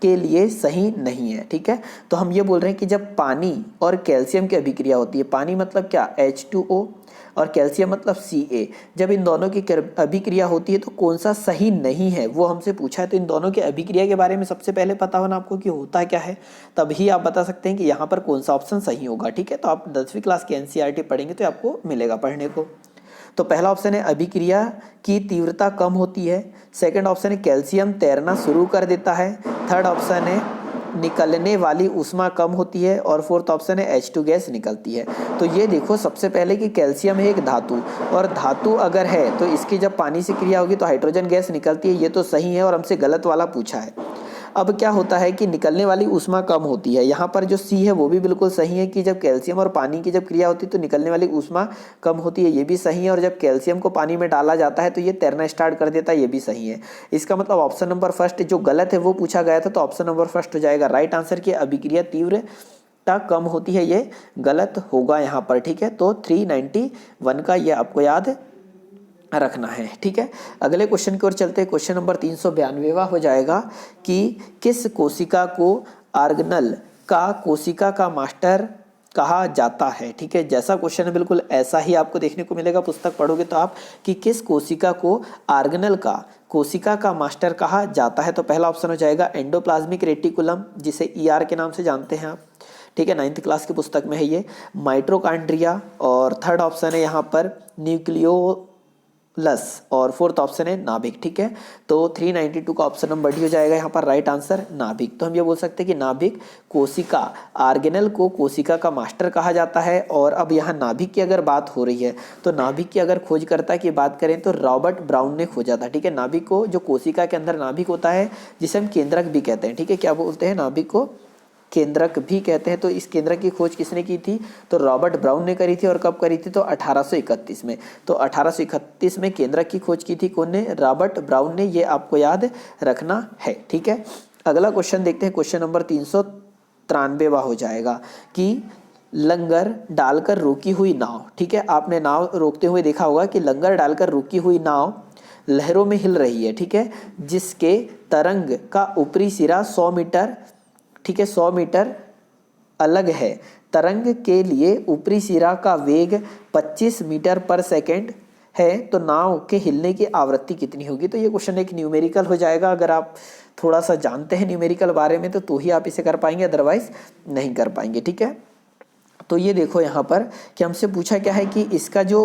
के लिए सही नहीं है, ठीक है। तो हम ये बोल रहे हैं कि जब पानी और कैल्शियम की अभिक्रिया होती है, पानी मतलब क्या H2O और कैल्शियम मतलब Ca, जब इन दोनों की अभिक्रिया होती है तो कौन सा सही नहीं है वो हमसे पूछा है। तो इन दोनों की अभिक्रिया के बारे में सबसे पहले पता होना आपको कि होता क्या है, तभी आप बता सकते हैं कि यहाँ पर कौन सा ऑप्शन सही होगा, ठीक है। तो आप 10वीं क्लास की NCERT पढ़ेंगे तो आपको मिलेगा पढ़ने को। तो पहला ऑप्शन है अभिक्रिया की तीव्रता कम होती है, सेकंड ऑप्शन है कैल्शियम तैरना शुरू कर देता है, थर्ड ऑप्शन है निकलने वाली ऊष्मा कम होती है और फोर्थ ऑप्शन है H2 गैस निकलती है। तो ये देखो सबसे पहले कि कैल्शियम है एक धातु, और धातु अगर है तो इसकी जब पानी से क्रिया होगी तो हाइड्रोजन गैस निकलती है, ये तो सही है और हमसे गलत वाला पूछा है। अब क्या होता है कि निकलने वाली ऊष्मा कम होती है, यहाँ पर जो सी है वो भी बिल्कुल सही है कि जब कैल्शियम और पानी की जब क्रिया होती है तो निकलने वाली ऊष्मा कम होती है, ये भी सही है। और जब कैल्शियम को पानी में डाला जाता है तो ये तैरना स्टार्ट कर देता है, ये भी सही है। इसका मतलब ऑप्शन नंबर फर्स्ट जो गलत है वो पूछा गया था, तो ऑप्शन नंबर फर्स्ट हो जाएगा राइट आंसर की अभिक्रिया तीव्रता कम होती है, ये गलत होगा यहाँ पर, ठीक है। तो 391 का ये आपको याद रखना है, ठीक है। अगले क्वेश्चन की ओर चलते हैं, क्वेश्चन नंबर 392 हो जाएगा कि किस कोशिका को ऑर्गेनल का कोशिका का मास्टर कहा जाता है, ठीक है। जैसा क्वेश्चन है बिल्कुल ऐसा ही आपको देखने को मिलेगा, पुस्तक पढ़ोगे तो आप कि किस कोशिका को ऑर्गेनल का कोशिका का मास्टर कहा जाता है। तो पहला ऑप्शन हो जाएगा एंडोप्लाज्मिक रेटिकुलम, जिसे ER के नाम से जानते हैं आप, ठीक है, 9th क्लास की पुस्तक में है ये, माइटोकॉन्ड्रिया, और थर्ड ऑप्शन है यहाँ पर न्यूक्लियोलस, और फोर्थ ऑप्शन है नाभिक, ठीक है। तो 392 का ऑप्शन नंबर डी हो जाएगा यहाँ पर राइट आंसर नाभिक। तो हम ये बोल सकते हैं कि नाभिक कोशिका, ऑर्गेनल को कोशिका का मास्टर कहा जाता है। और अब यहाँ नाभिक की अगर बात हो रही है तो नाभिक की अगर खोजकर्ता की बात करें तो रॉबर्ट ब्राउन ने खोजा था, ठीक है। नाभिक को, जो कोशिका के अंदर नाभिक होता है जिसे हम केंद्रक भी कहते हैं, ठीक है, क्या बोलते हैं, नाभिक को केंद्रक भी कहते हैं। तो इस केंद्रक की खोज किसने की थी, तो रॉबर्ट ब्राउन ने करी थी, और कब करी थी, तो 1831 में। तो 1831 में केंद्रक की खोज की थी कौन ने, रॉबर्ट ब्राउन ने, ये आपको याद रखना है, ठीक है। अगला क्वेश्चन देखते हैं, क्वेश्चन नंबर 393 हो जाएगा कि लंगर डालकर रोकी हुई नाव, ठीक है, आपने नाव रोकते हुए देखा होगा कि लंगर डालकर रोकी हुई नाव लहरों में हिल रही है, ठीक है, जिसके तरंग का ऊपरी सिरा 100 मीटर, ठीक है, 100 मीटर अलग है। तरंग के लिए ऊपरी सिरा का वेग 25 मीटर पर सेकेंड है, तो नाव के हिलने की आवृत्ति कितनी होगी। तो ये क्वेश्चन एक न्यूमेरिकल हो जाएगा, अगर आप थोड़ा सा जानते हैं न्यूमेरिकल बारे में तो ही आप इसे कर पाएंगे, अदरवाइज नहीं कर पाएंगे, ठीक है। तो ये देखो यहाँ पर कि हमसे पूछा क्या है कि इसका जो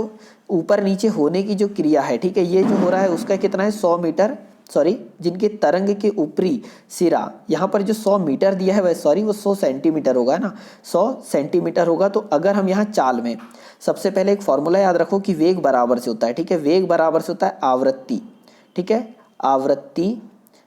ऊपर नीचे होने की जो क्रिया है, ठीक है, ये जो हो रहा है उसका कितना है 100 मीटर, सॉरी, जिनके तरंग के ऊपरी सिरा, यहाँ पर जो 100 मीटर दिया है वह सॉरी वो 100 सेंटीमीटर होगा ना, 100 सेंटीमीटर होगा। तो अगर हम यहाँ चाल में सबसे पहले एक फॉर्मूला याद रखो कि वेग बराबर से होता है, ठीक है, वेग बराबर से होता है आवृत्ति, ठीक है, आवृत्ति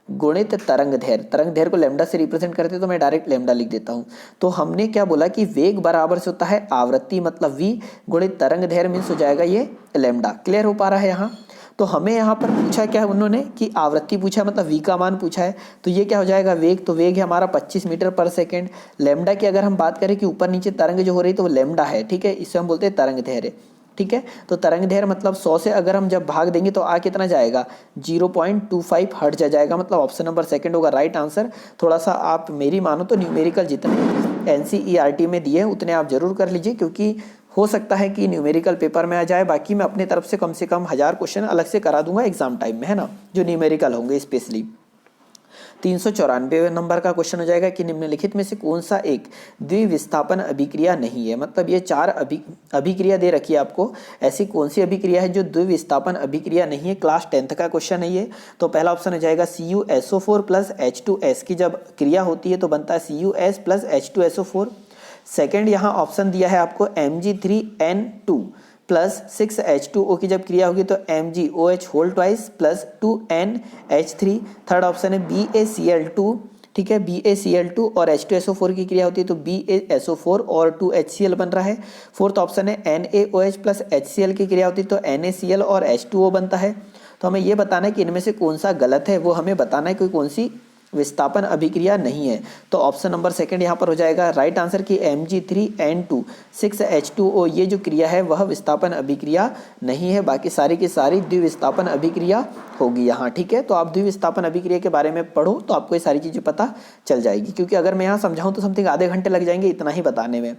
गुणित तरंग दैर्घ्य, तरंग दैर्घ्य को लैम्डा से रिप्रेजेंट करते हैं तो मैं डायरेक्ट लैम्डा लिख देता हूँ। तो हमने क्या बोला कि वेग बराबर से होता है आवृत्ति मतलब v गुणित तरंग दैर्घ्य मीन्स हो जाएगा ये लैम्डा। क्लियर हो पा रहा है यहाँ। तो हमें यहाँ पर पूछा क्या है उन्होंने कि आवृत्ति पूछा मतलब v का मान पूछा है, तो ये क्या हो जाएगा वेग, तो वेग है हमारा 25 मीटर पर सेकेंड। लैम्डा की अगर हम बात करें कि ऊपर नीचे तरंग जो हो रही है तो वो लैम्डा है, ठीक है, इससे हम बोलते हैं तरंग दैर्घ्य, ठीक है। तो तरंग दैर्घ्य मतलब 100 से अगर हम जब भाग देंगे तो आ कितना जाएगा 0.25 हर्ट्ज जाएगा, मतलब ऑप्शन नंबर सेकंड होगा राइट आंसर। थोड़ा सा आप मेरी मानो तो न्यूमेरिकल जितने एनसीईआरटी में दिए उतने आप जरूर कर लीजिए, क्योंकि हो सकता है कि न्यूमेरिकल पेपर में आ जाए। बाकी मैं अपने तरफ से कम 1000 क्वेश्चन अलग से करा दूंगा एग्जाम टाइम में, है ना, जो न्यूमेरिकल होंगे स्पेशली। 394 नंबर का क्वेश्चन हो जाएगा कि निम्नलिखित में से कौन सा एक द्विविस्थापन अभिक्रिया नहीं है। मतलब ये 4 अभिक्रिया दे रखी है आपको, ऐसी कौन सी अभिक्रिया है जो द्विविस्थापन अभिक्रिया नहीं है। क्लास 10th का क्वेश्चन है ये। तो पहला ऑप्शन हो जाएगा CuSO4 प्लस H2S की जब क्रिया होती है तो बनता है CuS प्लस H2SO4। सेकेंड यहाँ ऑप्शन दिया है आपको Mg3N2 प्लस 6H2O की जब क्रिया होगी तो MgOH whole twice plus 2NH3। Third option है BaCl2, ठीक है, BaCl2 और H2SO4 की क्रिया होती है तो BaSO4 और 2HCl बन रहा है। फोर्थ ऑप्शन है NaOH प्लस HCl की क्रिया होती है तो NaCl और H2O बनता है। तो हमें ये बताना है कि इनमें से कौन सा गलत है, वो हमें बताना है कि कौन सी विस्थापन अभिक्रिया नहीं है। तो ऑप्शन नंबर सेकंड यहाँ पर हो जाएगा राइट आंसर की Mg3N2 6H2O ये जो क्रिया है वह विस्थापन अभिक्रिया नहीं है, बाकी सारी की सारी द्विविस्थापन अभिक्रिया होगी यहाँ, ठीक है। तो आप द्विविस्थापन अभिक्रिया के बारे में पढ़ो तो आपको ये सारी चीज़ें पता चल जाएगी, क्योंकि अगर मैं यहाँ समझाऊँ तो समथिंग आधे घंटे लग जाएंगे इतना ही बताने में।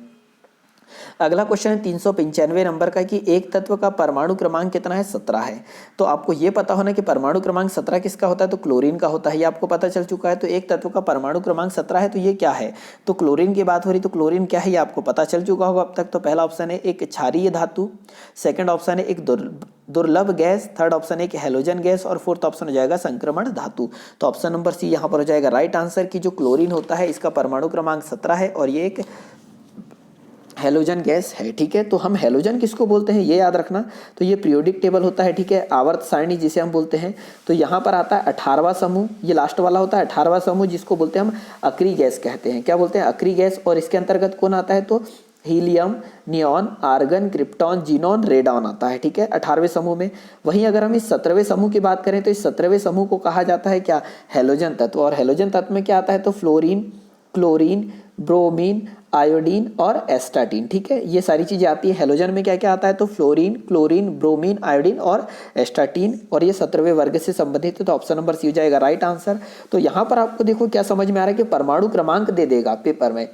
अगला क्वेश्चन है 395 नंबर का कि एक तत्व का परमाणु क्रमांक कितना है 17 है। तो आपको ये पता होना कि परमाणु क्रमांक 17 किसका होता है, तो क्लोरीन का होता है, ये आपको पता चल चुका है। तो एक तत्व का परमाणु क्रमांक 17 है तो ये क्या है, तो क्लोरीन की बात हो रही, तो क्लोरीन क्या है ये आपको पता चल चुका होगा अब तक। तो पहला ऑप्शन है एक क्षारीय धातु, सेकंड ऑप्शन है एक दुर्लभ गैस, थर्ड ऑप्शन है एक हैलोजन गैस और फोर्थ ऑप्शन हो जाएगा संक्रमण धातु। तो ऑप्शन नंबर सी यहाँ पर हो जाएगा राइट आंसर की जो क्लोरीन होता है इसका परमाणु क्रमांक 17 है और ये एक हेलोजन गैस है, ठीक है। तो हम हेलोजन किसको बोलते हैं ये याद रखना। तो ये पीरियोडिक टेबल होता है, ठीक है, आवर्त सारणी जिसे हम बोलते हैं। तो यहाँ पर आता है 18वां समूह, ये लास्ट वाला होता है 18वां समूह जिसको बोलते हैं हम अक्री गैस कहते हैं। क्या बोलते हैं, अक्री गैस। और इसके अंतर्गत कौन आता है, तो helium, neon, argon, krypton, xenon, radon आता है, ठीक है, 18वें समूह में। वहीं अगर हम इस 17वें समूह की बात करें तो इस 17वें समूह को कहा जाता है क्या, हेलोजन तत्व। और हेलोजन तत्व में क्या आता है, तो फ्लोरीन, क्लोरीन, ब्रोमीन, आयोडीन और एस्टाटीन, ठीक है, ये सारी चीजें आती है। हेलोजन में क्या क्या आता है, तो फ्लोरीन, क्लोरीन, ब्रोमीन, आयोडीन और एस्टाटीन, और ये 17वें वर्ग से संबंधित है। तो ऑप्शन नंबर सी हो जाएगा राइट आंसर। तो यहाँ पर आपको देखो क्या समझ में आ रहा है कि परमाणु क्रमांक दे देगा पेपर में,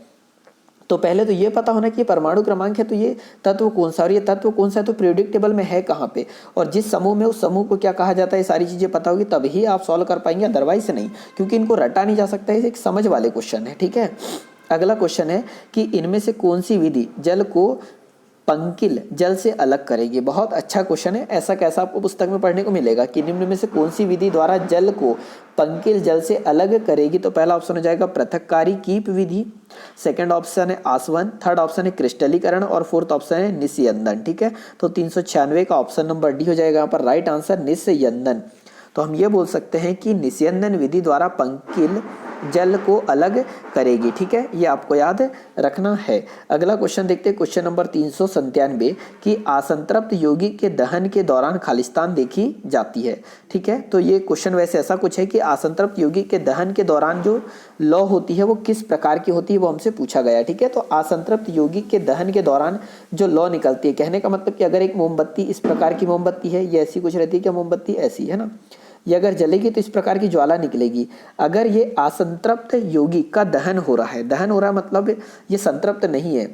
तो पहले तो ये पता होना कि परमाणु क्रमांक है तो ये तत्व कौन सा, और ये तत्व कौन सा है तो पीरियोडिक टेबल में है कहाँ पे, और जिस समूह में उस समूह को क्या कहा जाता है, ये सारी चीजें पता होगी तभी आप सॉल्व कर पाएंगे, अदरवाइज नहीं, क्योंकि इनको रटा नहीं जा सकता है। एक समझ वाले क्वेश्चन है, ठीक है। अगला क्वेश्चन है कि इनमें से कौन सी विधि जल को पंकिल जल से अलग करेगी। बहुत अच्छा क्वेश्चन है, ऐसा कैसा आपको पुस्तक में पढ़ने को मिलेगा कि निम्न में से कौन सी विधि द्वारा जल को पंकिल जल से अलग करेगी। तो पहला ऑप्शन हो जाएगा पृथक्कारी कीप विधि, सेकंड ऑप्शन है आसवन, थर्ड ऑप्शन है क्रिस्टलीकरण और फोर्थ ऑप्शन है निस्यंदन, ठीक है। तो 396 का ऑप्शन नंबर डी हो जाएगा यहाँ पर राइट आंसर, निस्यंदन। तो हम ये बोल सकते हैं कि निस्यंदन विधि द्वारा पंकिल जल को अलग करेगी, ठीक है, ये आपको याद रखना है। अगला क्वेश्चन देखते हैं, क्वेश्चन नंबर 397 कि असंतृप्त यौगिक के दहन के दौरान खालिस्तान देखी जाती है, ठीक है। तो ये क्वेश्चन वैसे ऐसा कुछ है कि असंतृप्त यौगिक के दहन के दौरान जो लौ होती है वो किस प्रकार की होती है वो हमसे पूछा गया, ठीक है। तो असंतृप्त यौगिक के दहन के दौरान जो लौ निकलती है, कहने का मतलब कि अगर एक मोमबत्ती इस प्रकार की मोमबत्ती है, ये ऐसी कुछ रहती है क्या मोमबत्ती, ऐसी है ना, ये अगर जलेगी तो इस प्रकार की ज्वाला निकलेगी। अगर ये असंतृप्त यौगिक का दहन हो रहा है, दहन हो रहा है मतलब ये संतृप्त नहीं है,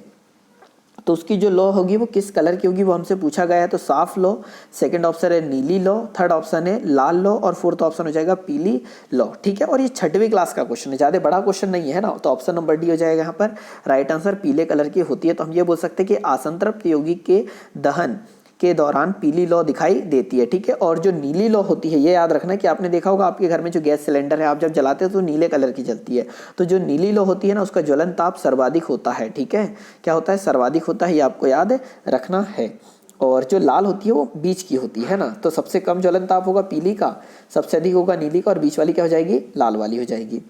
तो उसकी जो लौ होगी वो किस कलर की होगी वो हमसे पूछा गया है। तो साफ लौ, सेकंड ऑप्शन है नीली लौ, थर्ड ऑप्शन है लाल लौ और फोर्थ ऑप्शन हो जाएगा पीली लौ, ठीक है। और ये 6वीं क्लास का क्वेश्चन है, ज्यादा बड़ा क्वेश्चन नहीं है ना। तो ऑप्शन नंबर डी हो जाएगा यहाँ पर राइट आंसर, पीले कलर की होती है। तो हम ये बोल सकते हैं कि असंतृप्त यौगिक के दहन के दौरान पीली लौ दिखाई देती है, ठीक है। और जो नीली लौ होती है, ये याद रखना कि आपने देखा होगा आपके घर में जो गैस सिलेंडर है आप जब जलाते हो तो नीले कलर की जलती है। तो जो नीली लौ होती है ना उसका ज्वलन ताप सर्वाधिक होता है, ठीक है, क्या होता है, सर्वाधिक होता है, ये आपको याद रखना है। और जो लाल होती है वो बीच की होती है ना, तो सबसे कम ज्वलन ताप होगा पीली का, सबसे अधिक होगा नीली का और बीच वाली क्या हो जाएगी, लाल वाली हो जाएगी।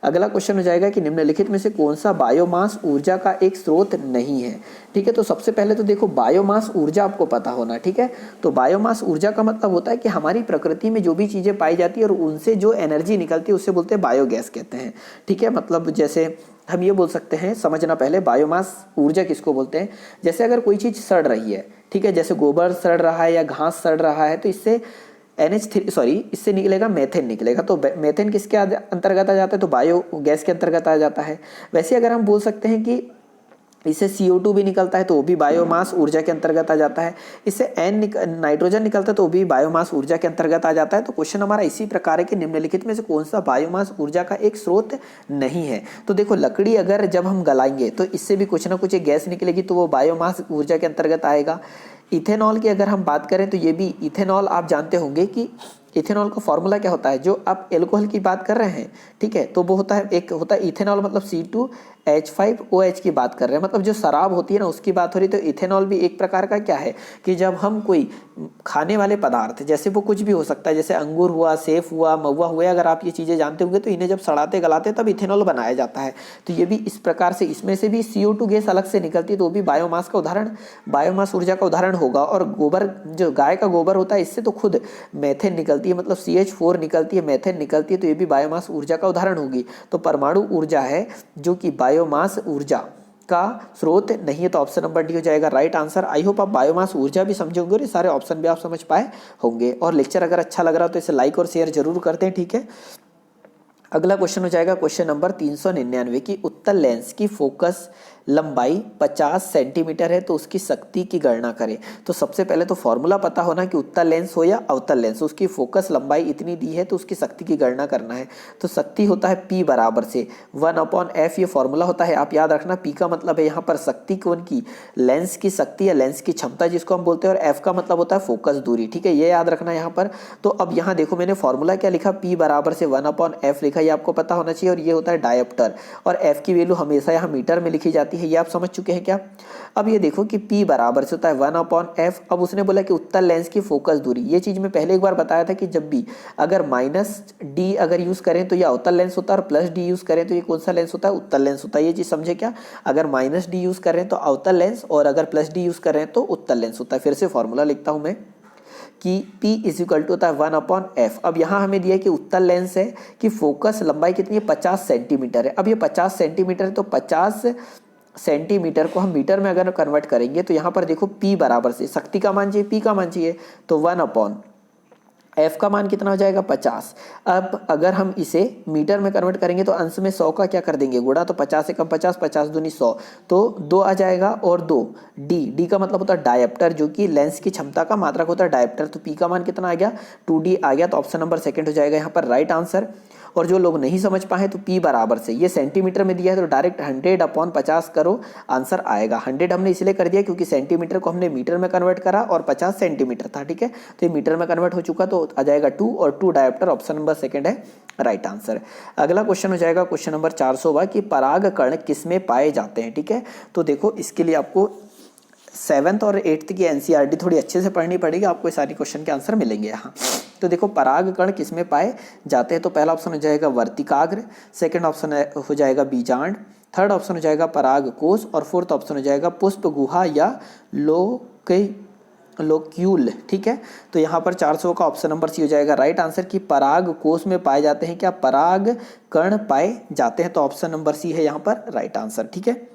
अगला क्वेश्चन हो जाएगा कि निम्नलिखित में से कौन सा बायोमास ऊर्जा का एक स्रोत नहीं है, ठीक है। तो सबसे पहले तो देखो बायोमास ऊर्जा आपको पता होना, ठीक है। तो बायोमास ऊर्जा का मतलब होता है कि हमारी प्रकृति में जो भी चीजें पाई जाती है और उनसे जो एनर्जी निकलती है उससे बोलते हैं बायोगैस कहते हैं, ठीक है। मतलब जैसे हम ये बोल सकते हैं, समझना पहले बायोमास ऊर्जा किसको बोलते हैं। जैसे अगर कोई चीज़ सड़ रही है, ठीक है, जैसे गोबर सड़ रहा है या घास सड़ रहा है, तो इससे इससे निकलेगा मेथेन निकलेगा। तो मेथेन किसके अंतर्गत आ जाता है, तो बायो गैस के अंतर्गत आ जाता है। वैसे अगर हम बोल सकते हैं कि इससे CO2 भी निकलता है तो वो भी बायोमास ऊर्जा के अंतर्गत आ जाता है। इससे नाइट्रोजन निकलता है तो वो भी बायोमास ऊर्जा के अंतर्गत आ जाता है। तो क्वेश्चन हमारा इसी प्रकार है कि निम्नलिखित में से कौन सा बायोमास ऊर्जा का एक स्रोत नहीं है। तो देखो, लकड़ी अगर जब हम गलाएंगे तो इससे भी कुछ ना कुछ एक गैस निकलेगी, तो वो बायोमास ऊर्जा के अंतर्गत आएगा। इथेनॉल की अगर हम बात करें तो ये भी, इथेनॉल आप जानते होंगे कि इथेनॉल का फॉर्मूला क्या होता है। जो आप एल्कोहल की बात कर रहे हैं, ठीक है, तो वो होता है, एक होता है इथेनॉल, मतलब C2H5OH की बात कर रहे हैं, मतलब जो शराब होती है ना उसकी बात हो रही। तो इथेनॉल भी एक प्रकार का क्या है कि जब हम कोई खाने वाले पदार्थ, जैसे वो कुछ भी हो सकता है, जैसे अंगूर हुआ, सेब हुआ, महुआ हुआ, अगर आप ये चीज़ें जानते होंगे, तो इन्हें जब सड़ाते गलाते तब इथेनॉल बनाया जाता है। तो ये भी इस प्रकार से, इसमें से भी CO2 गैस अलग से निकलती है, तो वो भी बायोमास का उदाहरण, बायोमास ऊर्जा का उदाहरण होगा। और गोबर, जो गाय का गोबर होता है, इससे तो खुद मेथेन निकलती है, मतलब CH4 निकलती है, मेथेन निकलती है, तो ये भी बायोमास ऊर्जा का उदाहरण होगी। तो परमाणु ऊर्जा है जो कि बायोमास ऊर्जा का स्रोत नहीं है। तो ऑप्शन नंबर डी हो जाएगा राइट आंसर। आई होप आप बायोमास ऊर्जा भी समझे होंगे और ये सारे ऑप्शन भी आप समझ पाए होंगे। और लेक्चर अगर अच्छा लग रहा हो तो इसे लाइक और शेयर जरूर करते हैं, ठीक है। अगला क्वेश्चन हो जाएगा क्वेश्चन नंबर 399 की उत्तल लेंस की फोकस लंबाई 50 सेंटीमीटर है तो उसकी शक्ति की गणना करें। तो सबसे पहले तो फॉर्मूला पता होना कि उत्तल लेंस हो या अवतल लेंस, उसकी फोकस लंबाई इतनी दी है तो उसकी शक्ति की गणना करना है। तो शक्ति होता है P बराबर से 1/f, ये फॉर्मूला होता है, आप याद रखना। P का मतलब है यहाँ पर शक्ति कौन की, लेंस की शक्ति या लेंस की क्षमता जिसको हम बोलते हैं, और F का मतलब होता है फोकस दूरी, ठीक है, ये याद रखना यहाँ पर। तो अब यहाँ देखो मैंने फॉर्मूला क्या लिखा, P बराबर से 1/f लिखा, ये आपको पता होना चाहिए। और ये होता है डायोप्टर, और F की वैल्यू हमेशा यहाँ मीटर में लिखी जाती है, ये आप समझ चुके हैं क्या। अब ये देखो कि P बराबर से होता है 1/f। अब उसने बोला कि उत्तल लेंस की फोकस दूरी, ये चीज मैं पहले एक बार बताया था कि जब भी अगर -d अगर यूज करें तो ये अवतल लेंस होता है, और +d यूज करें तो ये कौन सा लेंस होता है, उत्तल लेंस होता है। ये चीज समझे क्या, अगर -d यूज करें तो अवतल लेंस, और अगर +d यूज करें तो उत्तल लेंस होता है। फिर से फॉर्मूला लिखता हूं मैं कि P = होता है 1/f। अब यहाँ हमें दिया है कि उत्तल लेंस है कि फोकस लंबाई कितनी है, 50 सेंटीमीटर है। अब ये 50 सेंटीमीटर है, तो 50 सेंटीमीटर को हम मीटर में अगर कन्वर्ट करेंगे तो यहाँ पर देखो P बराबर से शक्ति का मान चाहिए, P का मान चाहिए, तो 1/f का मान कितना हो जाएगा, 50। अब अगर हम इसे मीटर में कन्वर्ट करेंगे तो अंश में 100 का क्या कर देंगे, गुणा, तो 50 से कम 50, 50 दूनी 100, तो 2 आ जाएगा, और 2 डी का मतलब होता है डायप्टर, जो कि लेंस की क्षमता का मात्रक होता है डायप्टर। तो P का मान कितना आ गया, 2D आ गया। तो ऑप्शन नंबर सेकंड हो जाएगा यहाँ पर राइट आंसर। और जो लोग नहीं समझ पाए तो P बराबर से, ये सेंटीमीटर में दिया है तो डायरेक्ट 100/50 करो, आंसर आएगा। 100 हमने इसलिए कर दिया क्योंकि सेंटीमीटर को हमने मीटर में कन्वर्ट करा और 50 सेंटीमीटर था, ठीक है, तो ये मीटर में कन्वर्ट हो चुका, तो आ जाएगा 2, और 2 डायप्टर, ऑप्शन नंबर सेकंड है राइट आंसर। अगला क्वेश्चन हो जाएगा क्वेश्चन नंबर 400 कि पराग कण किसमें पाए जाते हैं, ठीक है। तो देखो इसके लिए आपको 7th और 8th की NCERT थोड़ी अच्छे से पढ़नी पड़ेगी, आपको ये सारी क्वेश्चन के आंसर मिलेंगे यहाँ। तो देखो पराग कण किसमें पाए जाते हैं, तो पहला ऑप्शन हो जाएगा वर्तिकाग्र, सेकंड ऑप्शन हो जाएगा बीजांड, थर्ड ऑप्शन हो जाएगा पराग कोश, और फोर्थ ऑप्शन हो जाएगा पुष्प गुहा या लोक्यूल, ठीक है। तो यहाँ पर 400 का ऑप्शन नंबर सी हो जाएगा राइट आंसर कि पराग कोश में पाए जाते हैं क्या, पराग कण पाए जाते हैं, तो ऑप्शन नंबर सी है यहाँ पर राइट आंसर, ठीक है।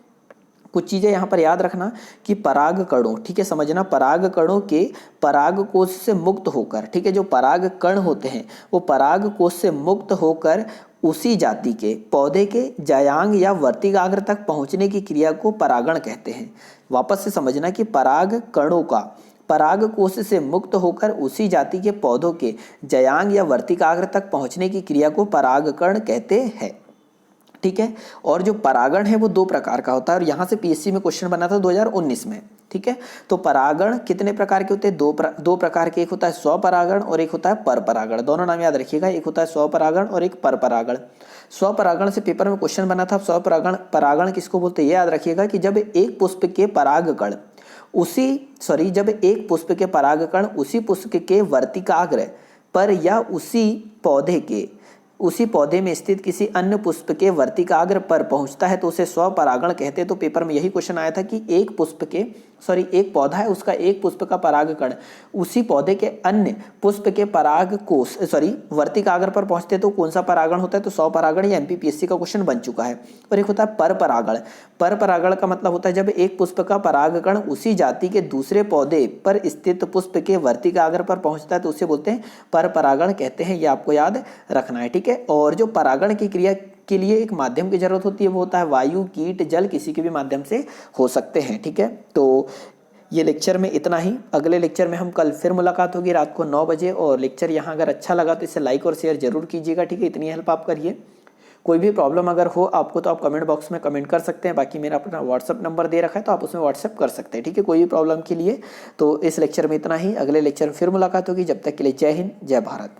कुछ चीज़ें यहाँ पर याद रखना कि पराग कणों, ठीक है, समझना, पराग कणों के पराग कोश से मुक्त होकर, ठीक है, जो पराग कण होते हैं वो पराग कोश से मुक्त होकर उसी जाति के पौधे के जायांग या वर्तिकाग्र तक पहुंचने की क्रिया को परागण कहते हैं। वापस से समझना कि पराग कणों का पराग कोश से मुक्त होकर उसी जाति के पौधों के जायांग या वर्तिकाग्र तक पहुंचने की क्रिया को परागकण कहते हैं, ठीक है। और जो परागण है वो 2 प्रकार का होता है, और यहाँ से PSC में क्वेश्चन बना था 2019 में, ठीक है। तो परागण कितने प्रकार के होते हैं, दो प्रकार के, एक होता है स्वपरागण और एक होता है परपरागण। दोनों नाम याद रखिएगा, एक होता है स्वपरागण और एक परपरागण। स्वपरागण से पेपर में क्वेश्चन बना था, स्वपरागण परागण किसको बोलते हैं, ये याद रखिएगा कि जब एक पुष्प के परागकण उसी पुष्प के वर्तिकाग्र पर या उसी पौधे में स्थित किसी अन्य पुष्प के वर्तिकाग्र पर पहुंचता है तो उसे स्वपरागण कहते हैं। तो पेपर में यही क्वेश्चन आया था कि एक पुष्प के सॉरी एक पौधा है, उसका एक पुष्प का परागकण उसी पौधे के अन्य पुष्प के पराग कोष वर्तिक आगर पर पहुंचते तो कौन सा परागण होता है, तो स्वपरागण। या एमपीपीएससी का क्वेश्चन बन चुका है। और एक होता है पर परागण। पर परागण का मतलब होता है जब एक पुष्प का परागकण उसी जाति के दूसरे पौधे पर स्थित पुष्प के वर्तिक आगर पर पहुंचता है तो उसे बोलते हैं पर परागण कहते हैं। ये आपको याद रखना है, ठीक है। और जो परागण की क्रिया के लिए एक माध्यम की जरूरत होती है वो होता है वायु, कीट, जल, किसी के भी माध्यम से हो सकते हैं, ठीक है। तो ये लेक्चर में इतना ही। अगले लेक्चर में हम कल फिर मुलाकात होगी रात को 9 बजे। और लेक्चर यहाँ अगर अच्छा लगा तो इसे लाइक और शेयर जरूर कीजिएगा, ठीक है। इतनी हेल्प आप करिए। कोई भी प्रॉब्लम अगर हो आपको तो आप कमेंट बॉक्स में कमेंट कर सकते हैं। बाकी मेरा अपना व्हाट्सअप नंबर दे रखा है तो आप उसमें व्हाट्सअप कर सकते हैं, ठीक है, कोई भी प्रॉब्लम के लिए। तो इस लेक्चर में इतना ही। अगले लेक्चर में फिर मुलाकात होगी। जब तक के लिए जय हिंद, जय भारत।